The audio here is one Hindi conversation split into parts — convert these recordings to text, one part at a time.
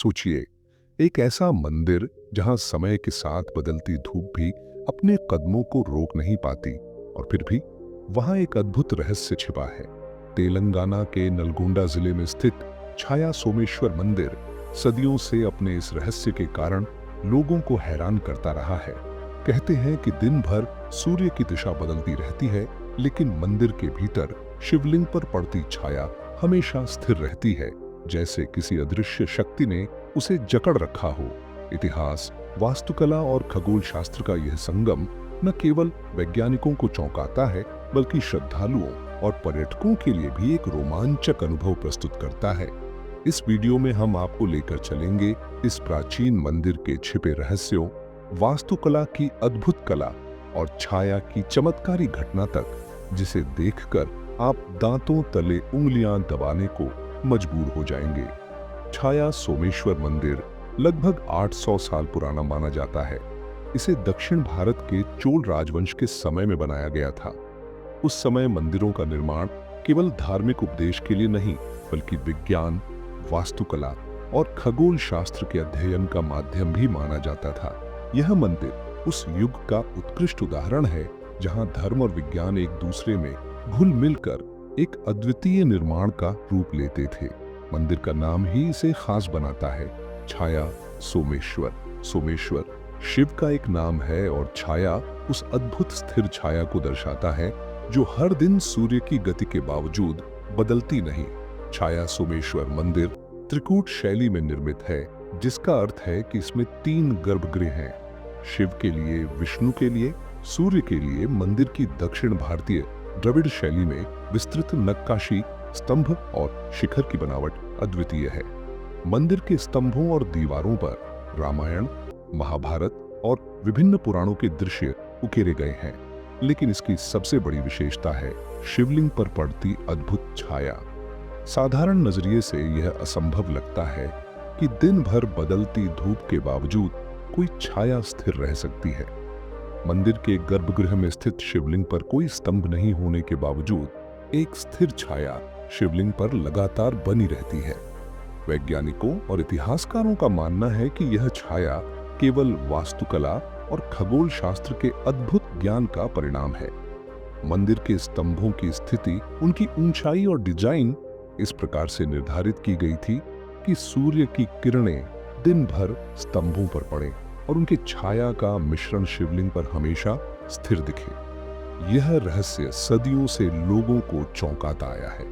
सोचिए, एक ऐसा मंदिर जहां समय के साथ बदलती धूप भी अपने कदमों को रोक नहीं पाती, और फिर भी वहां एक अद्भुत रहस्य छिपा है। तेलंगाना के नलगोंडा जिले में स्थित छाया सोमेश्वर मंदिर सदियों से अपने इस रहस्य के कारण लोगों को हैरान करता रहा है। कहते हैं कि दिन भर सूर्य की दिशा बदलती रहती है, लेकिन मंदिर के भीतर शिवलिंग पर पड़ती छाया हमेशा स्थिर रहती है, जैसे किसी अदृश्य शक्ति ने उसे जकड़ रखा हो। इतिहास, वास्तुकला और खगोल शास्त्र का यह संगम न केवल वैज्ञानिकों को चौंकाता है, बल्कि श्रद्धालुओं और पर्यटकों के लिए भी एक रोमांचक अनुभव प्रस्तुत करता है। इस वीडियो में हम आपको लेकर चलेंगे इस प्राचीन मंदिर के छिपे रहस्यों, वास्तुकला की अद्भुत कला और छाया की चमत्कारी घटना तक, जिसे देखकर आप दांतों तले उंगलियां दबाने को मजबूर हो जाएंगे। छाया सोमेश्वर मंदिर लगभग 800 साल पुराना माना जाता है। इसे दक्षिण भारत के चोल राजवंश के समय में बनाया गया था। उस समय मंदिरों का निर्माण केवल धार्मिक उपदेश के लिए नहीं, बल्कि विज्ञान, वास्तुकला और खगोल शास्त्र के अध्ययन का माध्यम भी माना जाता था। यह मंदिर उस युग का उत्कृष्ट उदाहरण है जहां धर्म और विज्ञान एक दूसरे में घुल मिलकर एक अद्वितीय निर्माण का रूप लेते थे। मंदिर का नाम ही इसे खास बनाता है, छाया सोमेश्वर। सोमेश्वर शिव का एक नाम है और छाया उस अद्भुत स्थिर छाया को दर्शाता है जो हर दिन सूर्य की गति के बावजूद बदलती नहीं। छाया सोमेश्वर मंदिर त्रिकूट शैली में निर्मित है, जिसका अर्थ है कि इसमें 3 गर्भगृह हैं। शिव के लिए, विष्णु के लिए, सूर्य के लिए। मंदिर की दक्षिण भारतीय द्रविड़ शैली में विस्तृत नक्काशी, स्तंभ और शिखर की बनावट अद्वितीय है। मंदिर के स्तंभों और दीवारों पर रामायण, महाभारत और विभिन्न पुराणों के दृश्य उकेरे गए हैं, लेकिन इसकी सबसे बड़ी विशेषता है शिवलिंग पर पड़ती अद्भुत छाया। साधारण नजरिए से यह असंभव लगता है कि दिन भर बदलती धूप के बावजूद कोई छाया स्थिर रह सकती है। मंदिर के गर्भगृह में स्थित शिवलिंग पर कोई स्तंभ नहीं होने के बावजूद एक स्थिर छाया शिवलिंग पर लगातार बनी रहती है। वैज्ञानिकों और इतिहासकारों का मानना है कि यह छाया केवल वास्तुकला और खगोल शास्त्र के अद्भुत ज्ञान का परिणाम है। मंदिर के स्तंभों की स्थिति, उनकी ऊंचाई और डिजाइन इस प्रकार से निर्धारित की गई थी कि सूर्य की किरणें दिन भर स्तंभों पर पड़े और उनकी छाया का मिश्रण शिवलिंग पर हमेशा स्थिर दिखे। यह रहस्य सदियों से लोगों को चौंकाता आया है।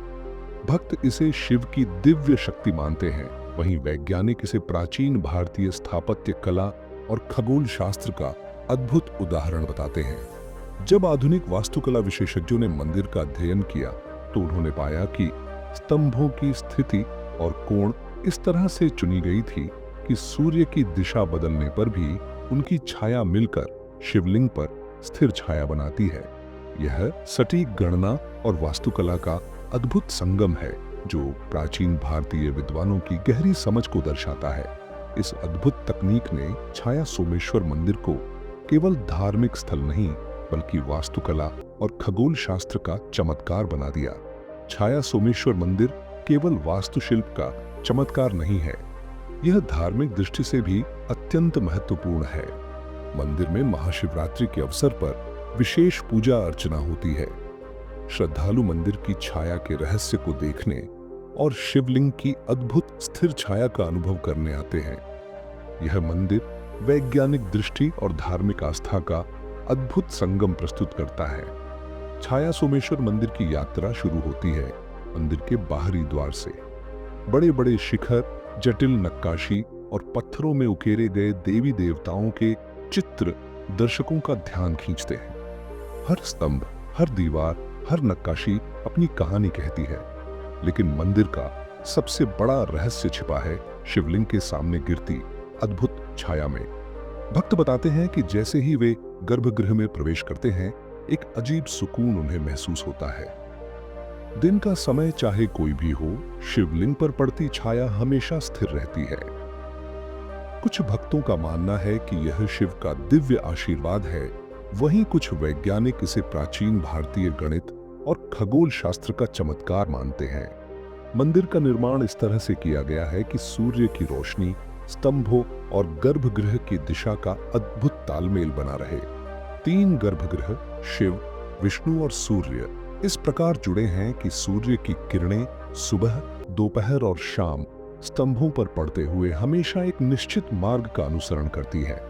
भक्त इसे शिव की दिव्य शक्ति मानते हैं, वहीं वैज्ञानिक इसे प्राचीन भारतीय स्थापत्य कला और खगोल शास्त्र का अद्भुत उदाहरण बताते हैं। जब आधुनिक वास्तुकला विशेषज्ञों ने मंदिर का अध्ययन किया, तो उन्होंने पाया कि स्तंभों की स्थिति और कोण इस तरह से चुनी गई थी कि सूर्य की दिशा बदलने पर भी उनकी छाया मिलकर शिवलिंग पर स्थिर छाया बनाती है। यह सटीक गणना और वास्तुकला का अद्भुत संगम है, जो प्राचीन भारतीय विद्वानों की गहरी समझ को दर्शाता है। इस अद्भुत तकनीक ने छाया सोमेश्वर मंदिर को केवल धार्मिक स्थल नहीं, बल्कि वास्तुकला और खगोल शास्त्र का चमत्कार बना दिया। छाया सोमेश्वर मंदिर केवल वास्तुशिल्प का चमत्कार नहीं है, यह धार्मिक दृष्टि से भी अत्यंत महत्वपूर्ण है। मंदिर में महाशिवरात्रि के अवसर पर विशेष पूजा अर्चना होती है। श्रद्धालु मंदिर की छाया के रहस्य को देखने और शिवलिंग की अद्भुत स्थिर छाया का अनुभव करने आते हैं। यह मंदिर वैज्ञानिक दृष्टि और धार्मिक आस्था का अद्भुत संगम प्रस्तुत करता है। छाया सोमेश्वर मंदिर की यात्रा शुरू होती है मंदिर के बाहरी द्वार से। बड़े बड़े शिखर, जटिल नक्काशी और पत्थरों में उकेरे गए देवी देवताओं के चित्र दर्शकों का ध्यान खींचते हैं। हर स्तंभ, हर दीवार, हर नक्काशी अपनी कहानी कहती है, लेकिन मंदिर का सबसे बड़ा रहस्य छिपा है शिवलिंग के सामने गिरती अद्भुत छाया में। भक्त बताते हैं कि जैसे ही वे गर्भगृह में प्रवेश करते हैं, एक अजीब सुकून उन्हें महसूस होता है। दिन का समय चाहे कोई भी हो, शिवलिंग पर पड़ती छाया हमेशा स्थिर रहती है। कुछ भक्तों का मानना है कि यह शिव का दिव्य आशीर्वाद है, वहीं कुछ वैज्ञानिक इसे प्राचीन भारतीय गणित और खगोल शास्त्र का चमत्कार मानते हैं। मंदिर का निर्माण इस तरह से किया गया है कि सूर्य की रोशनी स्तंभों और गर्भगृह की दिशा का अद्भुत तालमेल बना रहे। 3 गर्भगृह शिव, विष्णु और सूर्य इस प्रकार जुड़े हैं कि सूर्य की किरणें सुबह, दोपहर और शाम स्तंभों पर पड़ते हुए हमेशा एक निश्चित मार्ग का अनुसरण करती है।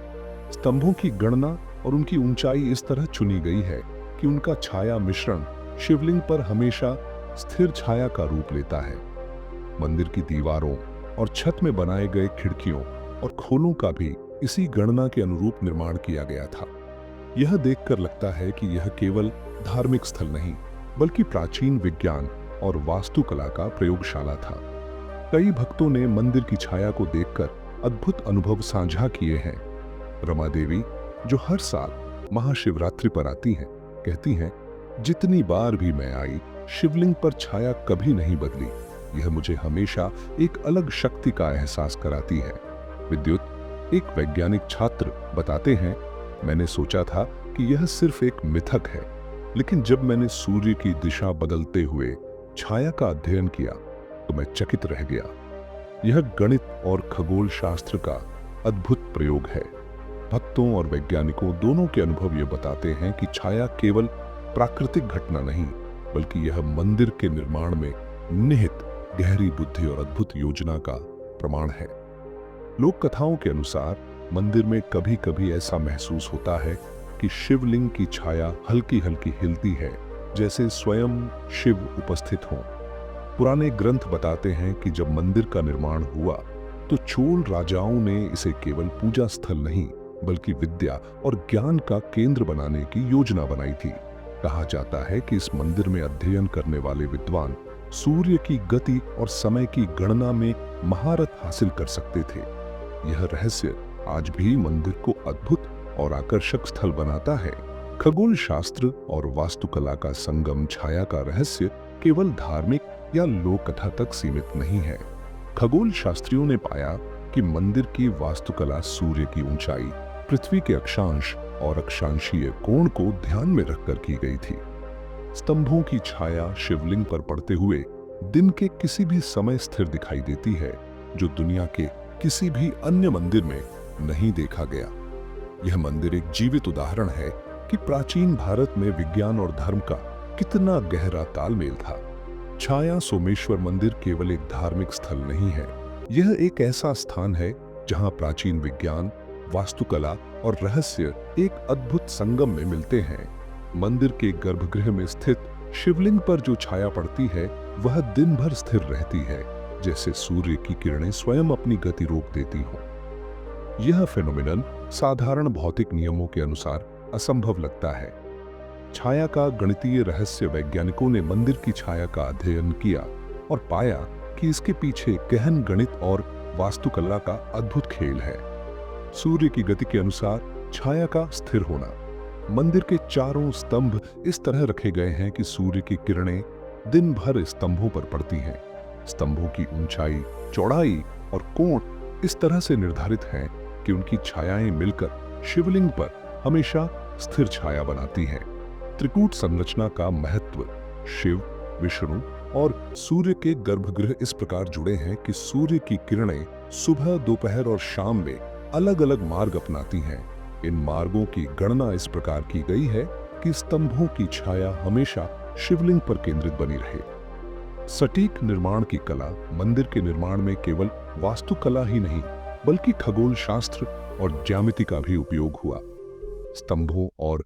स्तंभों की गणना और उनकी ऊंचाई इस तरह चुनी गई है कि उनका छाया मिश्रण शिवलिंग पर हमेशा स्थिर छाया का रूप लेता है। मंदिर की दीवारों और छत में बनाए गए खिड़कियों और खोलों का भी इसी गणना के अनुरूप निर्माण किया गया था। यह देखकर लगता है कि यह केवल धार्मिक स्थल नहीं, बल्कि प्राचीन विज्ञान और वास्तुकला का प्रयोगशाला था। कई भक्तों ने मंदिर की छाया को देखकर अद्भुत अनुभव साझा किए हैं। रमा देवी, जो हर साल महाशिवरात्रि पर आती हैं, कहती हैं, जितनी बार भी मैं आई, शिवलिंग पर छाया कभी नहीं बदली। यह मुझे हमेशा एक अलग शक्ति का एहसास कराती है। विद्युत, एक वैज्ञानिक छात्र, बताते हैं, मैंने सोचा था कि यह सिर्फ एक मिथक है, लेकिन जब मैंने सूर्य की दिशा बदलते हुए छाया का अध्ययन किया तो मैं चकित रह गया। यह गणित और खगोल शास्त्र का अद्भुत प्रयोग है। भक्तों और वैज्ञानिकों दोनों के अनुभव ये बताते हैं कि छाया केवल प्राकृतिक घटना नहीं, बल्कि यह मंदिर के निर्माण में निहित गहरी बुद्धि और अद्भुत योजना का प्रमाण है। लोक कथाओं के अनुसार मंदिर में कभी कभी ऐसा महसूस होता है कि शिवलिंग की छाया हल्की हल्की हिलती है, जैसे स्वयं शिव उपस्थित हों। पुराने ग्रंथ बताते हैं कि जब मंदिर का निर्माण हुआ तो चोल राजाओं ने इसे केवल पूजा स्थल नहीं, बल्कि विद्या और ज्ञान का केंद्र बनाने की योजना बनाई थी। कहा जाता है कि इस मंदिर में अध्ययन करने वाले विद्वान सूर्य की गति और समय की गणना में महारत हासिल कर सकते थे। यह रहस्य आज भी मंदिर को अद्भुत और आकर्षक स्थल बनाता है। खगोल शास्त्र और वास्तुकला का संगम छाया का रहस्य केवल धार्मिक या लोक कथा तक सीमित नहीं है। खगोल शास्त्रियों ने पाया कि मंदिर की वास्तुकला सूर्य की ऊंचाई, पृथ्वी के अक्षांश और अक्षांशीय कोण को ध्यान में रखकर की गई थी। स्तंभों की छाया शिवलिंग पर पड़ते हुए दिन के किसी भी समय स्थिर दिखाई देती है, जो दुनिया के किसी भी अन्य मंदिर में नहीं देखा गया। यह मंदिर एक जीवित उदाहरण है कि प्राचीन भारत में विज्ञान और धर्म का कितना गहरा तालमेल था। छाया सोमेश्वर मंदिर केवल एक धार्मिक स्थल नहीं है, यह एक ऐसा स्थान है जहां प्राचीन विज्ञान, वास्तुकला और रहस्य एक अद्भुत संगम में मिलते हैं। मंदिर के गर्भगृह में स्थित शिवलिंग पर जो छाया पड़ती है वह दिन भर स्थिर रहती है, जैसे सूर्य की किरणें स्वयं अपनी गति रोक देती हों। यह फेनोमेनन साधारण भौतिक नियमों के अनुसार असंभव लगता है। छाया का गणितीय रहस्य वैज्ञानिकों ने मंदिर की छाया का अध्ययन किया और पाया कि इसके पीछे गहन गणित और वास्तुकला का अद्भुत खेल है। सूर्य की गति के अनुसार छाया का स्थिर होना। मंदिर के चारों स्तंभ इस तरह रखे गए हैं कि सूर्य की किरणें दिन भर स्तंभों पर पड़ती हैं। स्तंभों की ऊंचाई, चौड़ाई और कोण इस तरह से निर्धारित हैं कि उनकी छायाएं मिलकर शिवलिंग पर हमेशा स्थिर छाया बनाती हैं। त्रिकूट संरचना का महत्व। शिव, विष्णु और सूर्य के गर्भगृह इस प्रकार जुड़े हैं कि सूर्य की किरणें सुबह, दोपहर और शाम में अलग अलग मार्ग अपनाती हैं। इन मार्गों की गणना इस प्रकार की गई है कि स्तंभों की छाया हमेशा शिवलिंग पर केंद्रित बनी रहे। सटीक निर्माण की कला। मंदिर के निर्माण में केवल वास्तुकला ही नहीं, बल्कि खगोल शास्त्र और ज्यामिति का भी उपयोग हुआ। स्तंभों और